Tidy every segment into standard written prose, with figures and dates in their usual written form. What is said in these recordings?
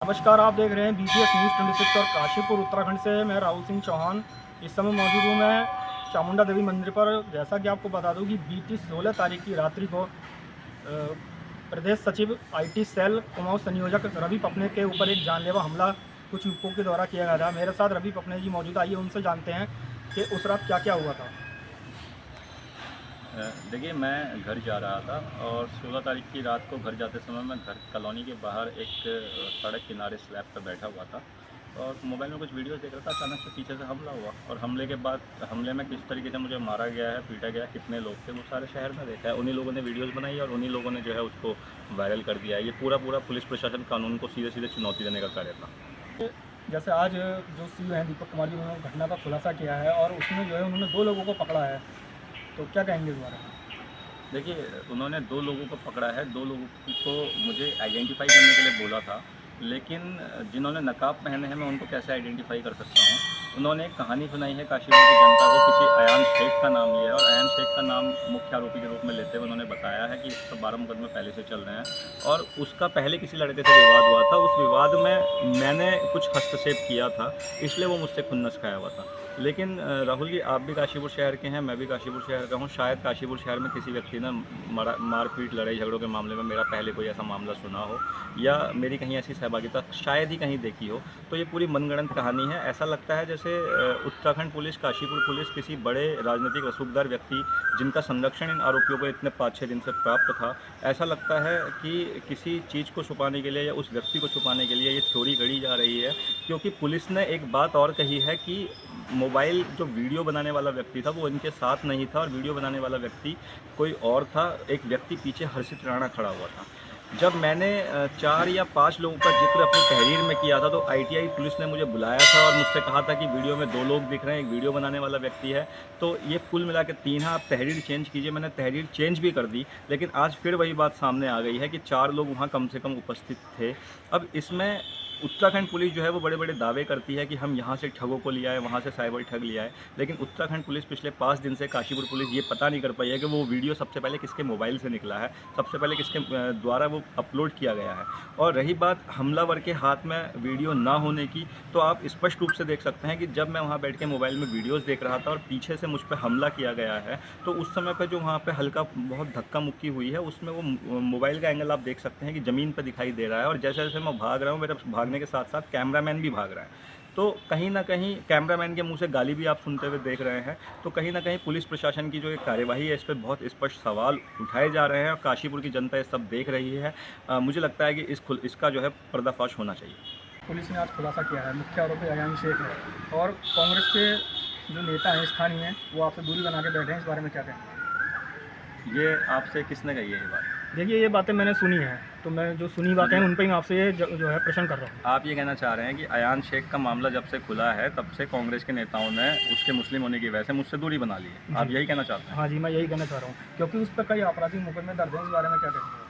नमस्कार, आप देख रहे हैं BCS न्यूज़ 26 और काशीपुर उत्तराखंड से मैं राहुल सिंह चौहान इस समय मौजूद हूँ मैं चामुंडा देवी मंदिर पर। जैसा कि आपको बता दूँ कि बीती 16 तारीख की रात्रि को प्रदेश सचिव IT सेल कुमाऊं संयोजक रवि पपने के ऊपर एक जानलेवा हमला कुछ युवकों के द्वारा किया गया था। मेरे साथ रवि पपने जी मौजूद, आइए उनसे जानते हैं कि उस रात क्या क्या हुआ था। देखिए, मैं घर जा रहा था और 16 तारीख की रात को घर जाते समय मैं घर कॉलोनी के बाहर एक सड़क किनारे स्लैब पर बैठा हुआ था और मोबाइल में कुछ वीडियोस देख रहा था। अचानक से पीछे से हमला हुआ और हमले के बाद हमले में किस तरीके से मुझे मारा गया है, पीटा गया, कितने लोग थे, वो सारे शहर में देखा है। उन्हीं लोगों ने वीडियोज़ बनाई और उन्हीं लोगों ने जो है उसको वायरल कर दिया है। ये पूरा पुलिस प्रशासन कानून को सीधे सीधे चुनौती देने का कार्य था। जैसे आज जो CEO हैं दीपक कुमार जी, उन्होंने घटना का खुलासा किया है और उसमें जो है उन्होंने 2 लोगों को पकड़ा है, तो क्या कहेंगे इस बारे में? देखिए, उन्होंने 2 लोगों को पकड़ा है, 2 लोगों को मुझे आइडेंटिफ़ाई करने के लिए बोला था, लेकिन जिन्होंने नकाब पहने हैं मैं उनको कैसे आइडेंटिफ़ाई कर सकता हूँ। उन्होंने एक कहानी सुनाई है काशीपुर की जनता को, किसी अयान शेख का नाम लिया है और अयान शेख का नाम मुख्य आरोपी के रूप में लेते हुए उन्होंने बताया है कि इस पर 12 मुकदमे पहले से चल रहे हैं और उसका पहले किसी लड़के से विवाद हुआ था। उस विवाद में मैंने कुछ हस्तक्षेप किया था, इसलिए वो मुझसे खुन्नस खाया हुआ था। लेकिन राहुल जी, आप भी काशीपुर शहर के हैं, मैं भी काशीपुर शहर का हूँ। शायद काशीपुर शहर में किसी व्यक्ति ने मारपीट, लड़ाई झगड़ों के मामले में मेरा पहले कोई ऐसा मामला सुना हो या मेरी कहीं ऐसी सहभागिता शायद ही कहीं देखी हो। तो ये पूरी मनगढ़ंत कहानी है। ऐसा लगता है जैसे उत्तराखंड पुलिस, काशीपुर पुलिस किसी बड़े राजनीतिक रसूखदार व्यक्ति जिनका संरक्षण इन आरोपियों को इतने 5-6 दिन से प्राप्त था, ऐसा लगता है कि किसी चीज़ को छुपाने के लिए या उस व्यक्ति को छुपाने के लिए ये थ्योरी गढ़ी जा रही है। क्योंकि पुलिस ने एक बात और कही है कि मोबाइल जो वीडियो बनाने वाला व्यक्ति था वो इनके साथ नहीं था और वीडियो बनाने वाला व्यक्ति कोई और था। एक व्यक्ति पीछे हर्षित राणा खड़ा हुआ था। जब मैंने 4 या 5 लोगों का जिक्र अपनी तहरीर में किया था तो ITI पुलिस ने मुझे बुलाया था और मुझसे कहा था कि वीडियो में 2 लोग दिख रहे हैं, एक वीडियो बनाने वाला व्यक्ति है। तो ये कुल मिला के 3 है, आप तहरीर चेंज कीजिए। मैंने तहरीर चेंज भी कर दी, लेकिन आज फिर वही बात सामने आ गई है कि 4 लोग वहाँ कम से कम उपस्थित थे। अब इसमें उत्तराखंड पुलिस जो है वो बड़े-बड़े दावे करती है कि हम यहाँ से ठगों को लिया है, वहाँ से साइबर ठग लिया है। लेकिन उत्तराखंड पुलिस पिछले 5 दिन से, काशीपुर पुलिस ये पता नहीं कर पाई है कि वो वीडियो सबसे पहले किसके मोबाइल से निकला है, सबसे पहले किसके द्वारा वो अपलोड किया गया है। और रही बात हमलावर के हाथ में वीडियो ना होने की, तो आप स्पष्ट रूप से देख सकते हैं कि जब मैं वहाँ बैठ के मोबाइल में वीडियोज़ देख रहा था और पीछे से मुझ पे हमला किया गया है, तो उस समय पे जो वहाँ पे हल्का बहुत धक्का-मुक्की हुई है, उसमें वो मोबाइल का एंगल आप देख सकते हैं कि ज़मीन पे दिखाई दे रहा है और जैसे-जैसे मैं भाग रहा हूँ, मेरे भागने के साथ-साथ कैमरामैन भी भाग रहा है। तो कहीं न कहीं कैमरामैन के मुँह से गाली भी आप सुनते हुए देख रहे हैं। तो कहीं न कहीं पुलिस प्रशासन की जो एक कार्यवाही है, इस पे बहुत स्पष्ट सवाल उठाए जा रहे हैं और काशीपुर की जनता ये सब देख रही है। मुझे लगता है कि इसका जो है पर्दाफाश होना चाहिए। पुलिस ने आज खुलासा किया है, मुख्य आरोपी अयान शेख है और कांग्रेस के जो नेता हैं स्थानीय, वो आपसे दूरी बना के बैठे हैं, इस बारे में क्या कहेंगे? ये आपसे किसने कही है ये बात? देखिए, ये बातें मैंने सुनी हैं, तो मैं जो सुनी बातें हैं उन पे ही मैं आपसे ये जो है प्रश्न कर रहा हूँ। आप ये कहना चाह रहे हैं कि अयान शेख का मामला जब से खुला है तब से कांग्रेस के नेताओं ने उसके मुस्लिम होने की वजह से मुझसे दूरी बना ली है। आप जी। यही कहना चाहते हैं? हाँ जी, मैं यही कहना चाह रहा हूँ, क्योंकि उस पर कई आपराधिक मुकदमे दर्ज हैं, इस बारे में क्या कहेंगे?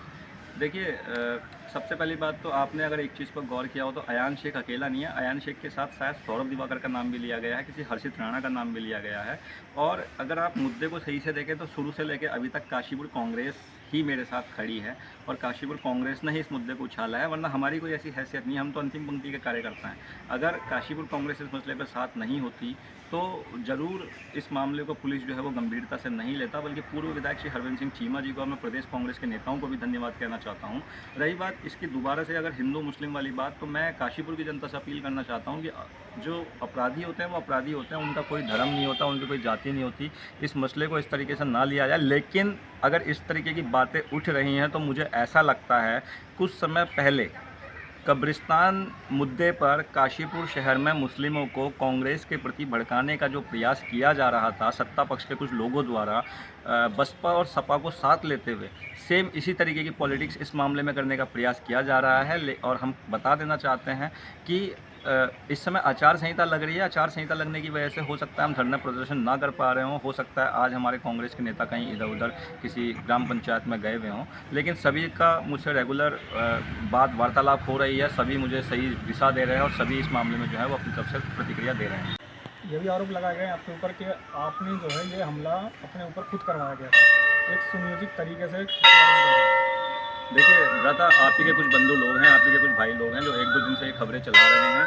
देखिए, सबसे पहली बात तो आपने अगर एक चीज़ पर गौर किया हो तो अयान शेख अकेला नहीं है। अयान शेख के साथ शायद सौरभ दिवाकर का नाम भी लिया गया है, किसी हर्षित राणा का नाम भी लिया गया है। और अगर आप मुद्दे को सही से देखें तो शुरू से लेकर अभी तक काशीपुर कांग्रेस ही मेरे साथ खड़ी है और काशीपुर कांग्रेस ने ही इस मुद्दे को उछाला है, वरना हमारी कोई ऐसी हैसियत नहीं है। हम तो अंतिम पंक्ति के कार्यकर्ता हैं। अगर काशीपुर कांग्रेस इस मसले पर साथ नहीं होती तो ज़रूर इस मामले को पुलिस जो है वो गंभीरता से नहीं लेता, बल्कि पूर्व विधायक श्री हरविंद सिंह चीमा जी को और मैं प्रदेश कांग्रेस के नेताओं को भी धन्यवाद कहना चाहता हूँ। रही बात इसकी दोबारा से अगर हिंदू मुस्लिम वाली बात, तो मैं काशीपुर की जनता से अपील करना चाहता हूँ कि जो अपराधी होते हैं वो अपराधी होते हैं, उनका कोई धर्म नहीं होता, उनकी कोई जाति नहीं होती। इस मसले को इस तरीके से ना लिया जाए। लेकिन अगर इस तरीके की बातें उठ रही हैं तो मुझे ऐसा लगता है कुछ समय पहले कब्रिस्तान मुद्दे पर काशीपुर शहर में मुस्लिमों को कांग्रेस के प्रति भड़काने का जो प्रयास किया जा रहा था सत्ता पक्ष के कुछ लोगों द्वारा, बसपा और सपा को साथ लेते हुए सेम इसी तरीके की पॉलिटिक्स इस मामले में करने का प्रयास किया जा रहा है। और हम बता देना चाहते हैं कि इस समय आचार संहिता लग रही है। आचार संहिता लगने की वजह से हो सकता है हम धरना प्रदर्शन ना कर पा रहे हों, हो सकता है आज हमारे कांग्रेस के नेता कहीं इधर उधर किसी ग्राम पंचायत में गए हुए हों, लेकिन सभी का मुझसे रेगुलर बात वार्तालाप हो रही है। सभी मुझे सही दिशा दे रहे हैं और सभी इस मामले में जो है वो अपनी तरफ से प्रतिक्रिया दे रहे हैं। ये भी आरोप लगाए गए हैं आपके ऊपर कि आपने जो है ये हमला अपने ऊपर खुद करवाया गया था, एक सुनियोजित तरीके से। देखिए भ्राता, आप ही के कुछ बंधु लोग हैं, आप ही के कुछ भाई लोग हैं जो एक दो दिन से ये खबरें चला रहे हैं।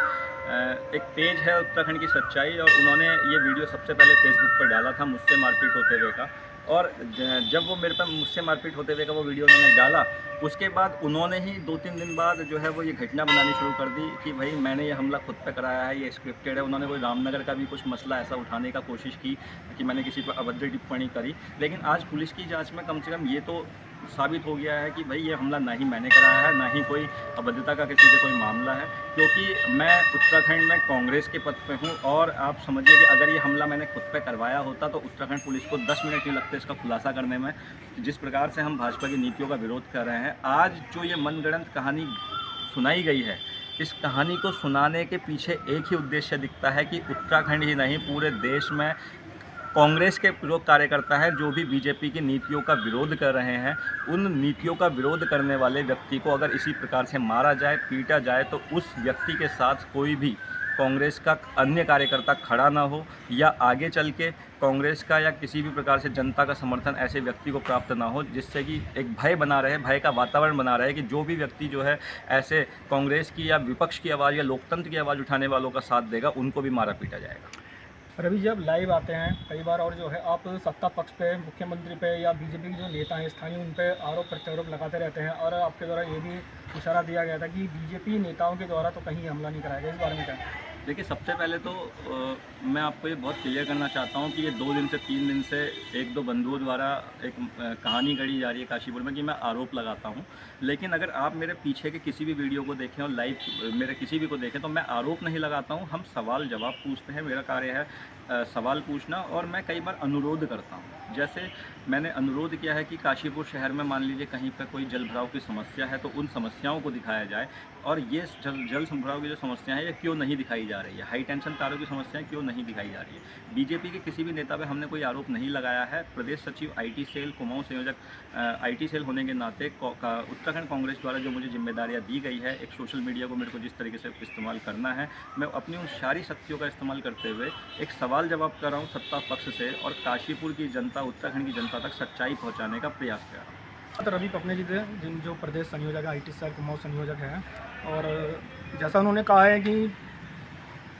एक पेज है उत्तराखंड की सच्चाई, और उन्होंने ये वीडियो सबसे पहले फेसबुक पर डाला था मुझसे मारपीट होते हुए का। और जब वो मेरे पर मुझसे मारपीट होते हुए का वो वीडियो उन्होंने डाला, उसके बाद उन्होंने ही 2-3 दिन बाद जो है वो ये घटना बनानी शुरू कर दी कि भाई मैंने ये हमला खुद पे कराया है, ये स्क्रिप्टेड है। उन्होंने कोई रामनगर का भी कुछ मसला ऐसा उठाने का कोशिश की कि मैंने किसी पर अभद्र टिप्पणी करी। लेकिन आज पुलिस की जांच में कम से कम ये तो साबित हो गया है कि भाई ये हमला ना ही मैंने कराया है, ना ही कोई अभद्रता का किसी से कोई मामला है, क्योंकि मैं उत्तराखंड में कांग्रेस के पद पे हूँ। और आप समझिए कि अगर ये हमला मैंने खुद पे करवाया होता तो उत्तराखंड पुलिस को 10 मिनट नहीं लगते इसका खुलासा करने में। जिस प्रकार से हम भाजपा की नीतियों का विरोध कर रहे हैं, आज जो ये मनगढ़ंत कहानी सुनाई गई है, इस कहानी को सुनाने के पीछे एक ही उद्देश्य दिखता है कि उत्तराखंड ही नहीं पूरे देश में कांग्रेस के जो कार्यकर्ता हैं, जो भी बीजेपी की नीतियों का विरोध कर रहे हैं, उन नीतियों का विरोध करने वाले व्यक्ति को अगर इसी प्रकार से मारा जाए, पीटा जाए, तो उस व्यक्ति के साथ कोई भी कांग्रेस का अन्य कार्यकर्ता खड़ा ना हो, या आगे चल के कांग्रेस का या किसी भी प्रकार से जनता का समर्थन ऐसे व्यक्ति को प्राप्त ना हो, जिससे कि एक भय बना रहे, भय का वातावरण बना रहे कि जो भी व्यक्ति जो है ऐसे कांग्रेस की या विपक्ष की आवाज़ या लोकतंत्र की आवाज़ उठाने वालों का साथ देगा, उनको भी मारा पीटा जाएगा। रवि जी, अब लाइव आते हैं कई बार और जो है आप सत्ता पक्ष पे, मुख्यमंत्री पे या बीजेपी के जो नेता हैं स्थानीय, उन पे आरोप प्रत्यारोप लगाते रहते हैं, और आपके द्वारा ये भी इशारा दिया गया था कि बीजेपी नेताओं के द्वारा तो कहीं हमला नहीं कराया गया। इस बारे में क्या? देखिए, सबसे पहले तो मैं आपको ये बहुत क्लियर करना चाहता हूँ कि ये 2 दिन से 3 दिन से एक दो बंधुओं द्वारा एक कहानी गढ़ी जा रही है काशीपुर में कि मैं आरोप लगाता हूँ। लेकिन अगर आप मेरे पीछे के किसी भी वीडियो को देखें और लाइव मेरे किसी भी को देखें, तो मैं आरोप नहीं लगाता हूँ, हम सवाल जवाब पूछते हैं। मेरा कार्य है सवाल पूछना, और मैं कई बार अनुरोध करता हूँ। जैसे मैंने अनुरोध किया है कि काशीपुर शहर में मान लीजिए कहीं पर कोई जल भराव की समस्या है, तो उन समस्याओं को दिखाया जाए, और ये जल भराव की जो समस्या है ये क्यों नहीं दिखाई जा रही है, हाई टेंशन तारों की समस्याएं क्यों नहीं दिखाई जा रही है। बीजेपी के किसी भी नेता पे हमने कोई आरोप नहीं लगाया है। प्रदेश सचिव आईटी सेल, कुमाऊं संयोजक आईटी सेल होने के नाते उत्तराखंड कांग्रेस द्वारा जो मुझे जिम्मेदारियां दी गई है, एक सोशल मीडिया को मेरे को जिस तरीके से इस्तेमाल करना है, मैं अपनी उन सारी शक्तियों का इस्तेमाल करते हुए एक सवाल जवाब कर रहा हूँ सत्ता पक्ष से, और काशीपुर की जनता, उत्तराखंड की जनता तक सच्चाई पहुँचाने का प्रयास कर रहा हूँ। तो रवि पपने जी थे, जिन जो प्रदेश संयोजक आई टी सेल कुमाऊं संयोजक हैं, और जैसा उन्होंने कहा है कि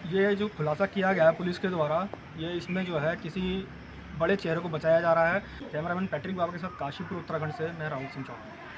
ये जो खुलासा किया गया है पुलिस के द्वारा, ये इसमें जो है किसी बड़े चेहरे को बचाया जा रहा है। कैमरामैन पैट्रिक बाबा के साथ काशीपुर उत्तराखंड से मैं राहुल सिंह चौहान।